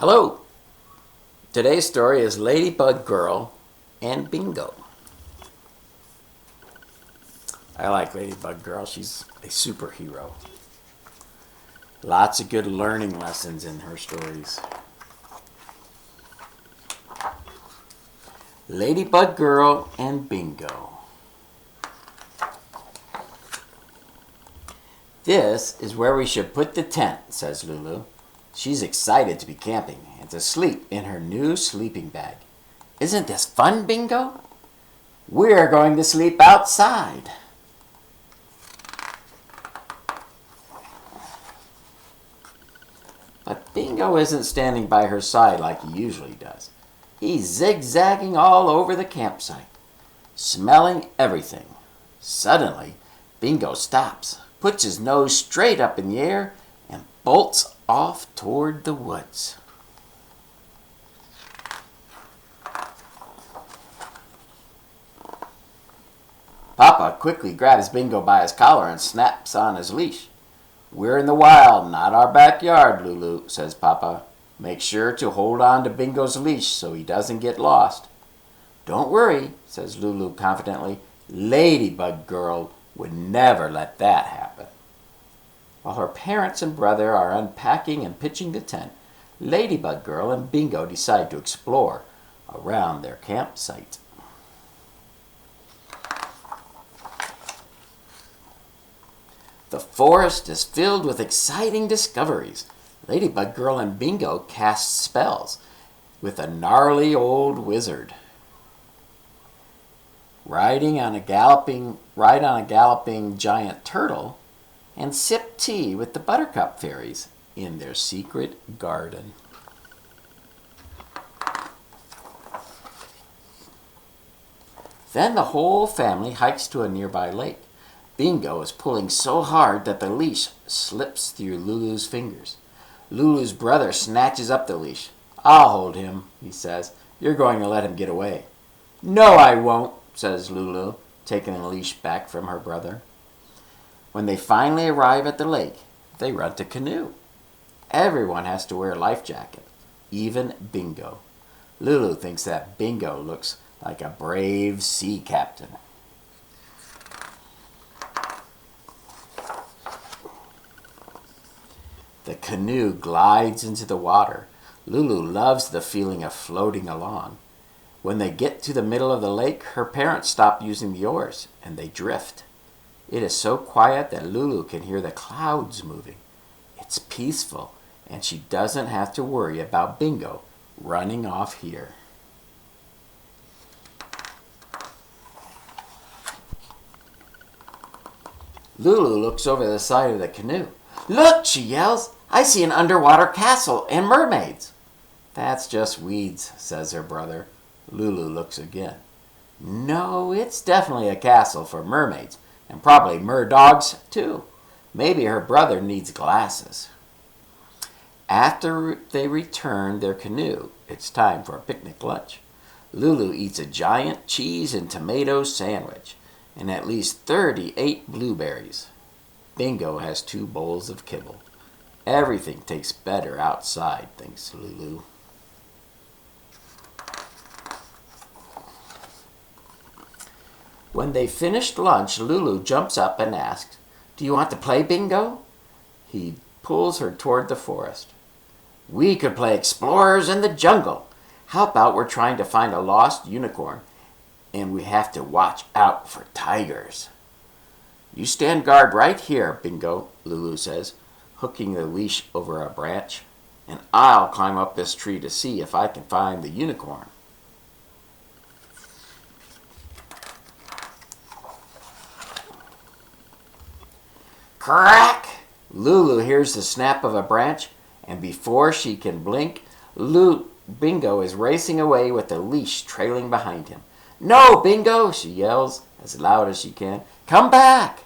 Hello! Today's story is Ladybug Girl and Bingo. I like Ladybug Girl. She's a superhero. Lots of good learning lessons in her stories. Ladybug Girl and Bingo. This is where we should put the tent, says Lulu. She's excited to be camping and to sleep in her new sleeping bag. Isn't this fun, Bingo? We're going to sleep outside. But Bingo isn't standing by her side like he usually does. He's zigzagging all over the campsite, smelling everything. Suddenly, Bingo stops, puts his nose straight up in the air, and bolts off toward the woods. Papa quickly grabs Bingo by his collar and snaps on his leash. We're in the wild, not our backyard, Lulu, says Papa. Make sure to hold on to Bingo's leash so he doesn't get lost. Don't worry, says Lulu confidently. Ladybug Girl would never let that happen. While her parents and brother are unpacking and pitching the tent, Ladybug Girl and Bingo decide to explore around their campsite. The forest is filled with exciting discoveries. Ladybug Girl and Bingo cast spells with a gnarly old wizard. Ride on a galloping giant turtle, and sip tea with the Buttercup Fairies in their secret garden. Then the whole family hikes to a nearby lake. Bingo is pulling so hard that the leash slips through Lulu's fingers. Lulu's brother snatches up the leash. I'll hold him, he says. You're going to let him get away. No, I won't, says Lulu, taking the leash back from her brother. When they finally arrive at the lake, they rent a canoe. Everyone has to wear a life jacket, even Bingo. Lulu thinks that Bingo looks like a brave sea captain. The canoe glides into the water. Lulu loves the feeling of floating along. When they get to the middle of the lake, her parents stop using the oars, and they drift. It is so quiet that Lulu can hear the clouds moving. It's peaceful, and she doesn't have to worry about Bingo running off here. Lulu looks over the side of the canoe. Look, she yells, I see an underwater castle and mermaids. That's just weeds, says her brother. Lulu looks again. No, it's definitely a castle for mermaids, and probably merdogs too. Maybe her brother needs glasses. After they return their canoe, it's time for a picnic lunch. Lulu eats a giant cheese and tomato sandwich and at least 38 blueberries. Bingo has 2 bowls of kibble. Everything tastes better outside, thinks Lulu. When they finished lunch, Lulu jumps up and asks, Do you want to play, Bingo? He pulls her toward the forest. We could play explorers in the jungle. How about we're trying to find a lost unicorn, and we have to watch out for tigers? You stand guard right here, Bingo, Lulu says, hooking the leash over a branch, and I'll climb up this tree to see if I can find the unicorn. Crack! Lulu hears the snap of a branch, and before she can blink, Bingo is racing away with the leash trailing behind him. No, Bingo, she yells as loud as she can. Come back!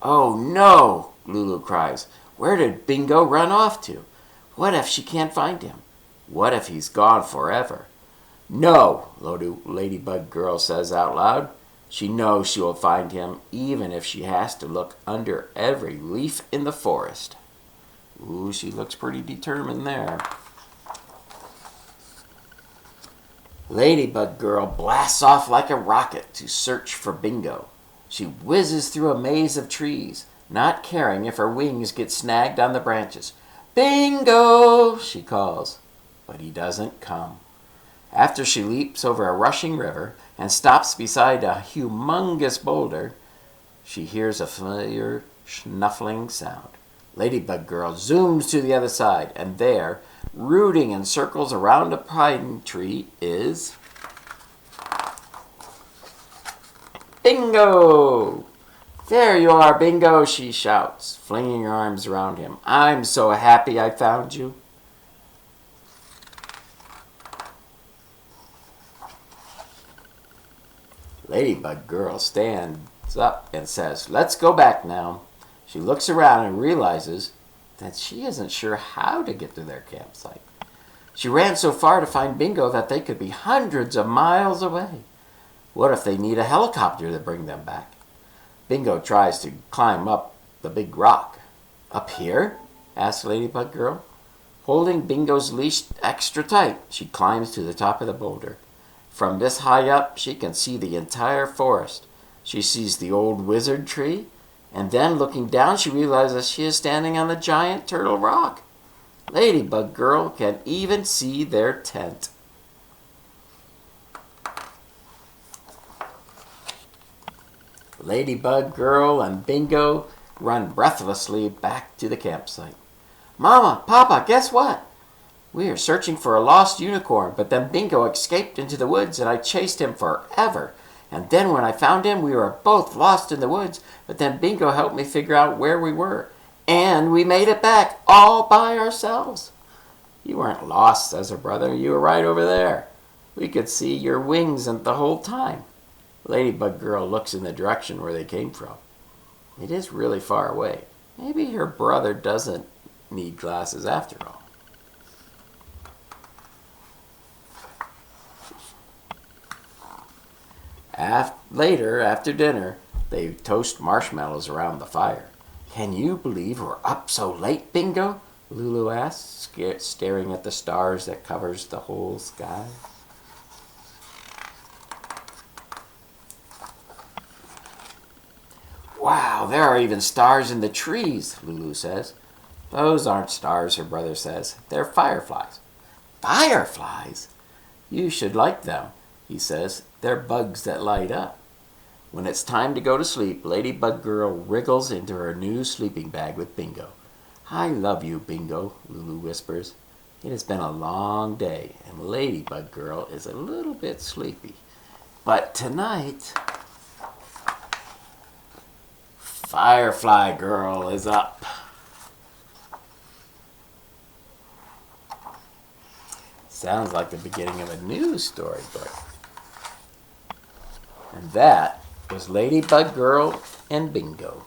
Oh no, Lulu cries. Where did Bingo run off to? What if she can't find him? What if he's gone forever? No, Ladybug Girl says out loud. She knows she will find him even if she has to look under every leaf in the forest. Ooh, she looks pretty determined there. Ladybug Girl blasts off like a rocket to search for Bingo. She whizzes through a maze of trees, not caring if her wings get snagged on the branches. Bingo! She calls, but he doesn't come. After she leaps over a rushing river and stops beside a humongous boulder, she hears a familiar snuffling sound. Ladybug Girl zooms to the other side, and there, rooting in circles around a pine tree, is Bingo! There you are, Bingo, she shouts, flinging her arms around him. I'm so happy I found you. Ladybug Girl stands up and says, let's go back now. She looks around and realizes that she isn't sure how to get to their campsite. She ran so far to find Bingo that they could be hundreds of miles away. What if they need a helicopter to bring them back? Bingo tries to climb up the big rock. Up here? Asks Ladybug Girl. Holding Bingo's leash extra tight, she climbs to the top of the boulder. From this high up, she can see the entire forest. She sees the old wizard tree, and then looking down, she realizes she is standing on the giant turtle rock. Ladybug Girl can even see their tent. Ladybug Girl and Bingo run breathlessly back to the campsite. Mama, Papa, guess what? We are searching for a lost unicorn, but then Bingo escaped into the woods and I chased him forever. And then when I found him, we were both lost in the woods, but then Bingo helped me figure out where we were. And we made it back all by ourselves. You weren't lost, says her brother. You were right over there. We could see your wings the whole time. Ladybug Girl looks in the direction where they came from. It is really far away. Maybe her brother doesn't need glasses after all. Later, after dinner, they toast marshmallows around the fire. Can you believe we're up so late, Bingo? Lulu asks, staring at the stars that covers the whole sky. Wow, there are even stars in the trees, Lulu says. Those aren't stars, her brother says. They're fireflies. Fireflies? You should like them, he says. They're bugs that light up. When it's time to go to sleep, Ladybug Girl wriggles into her new sleeping bag with Bingo. I love you, Bingo, Lulu whispers. It has been a long day, and Ladybug Girl is a little bit sleepy. But tonight, Firefly Girl is up. Sounds like the beginning of a new storybook. And that was Ladybug Girl and Bingo.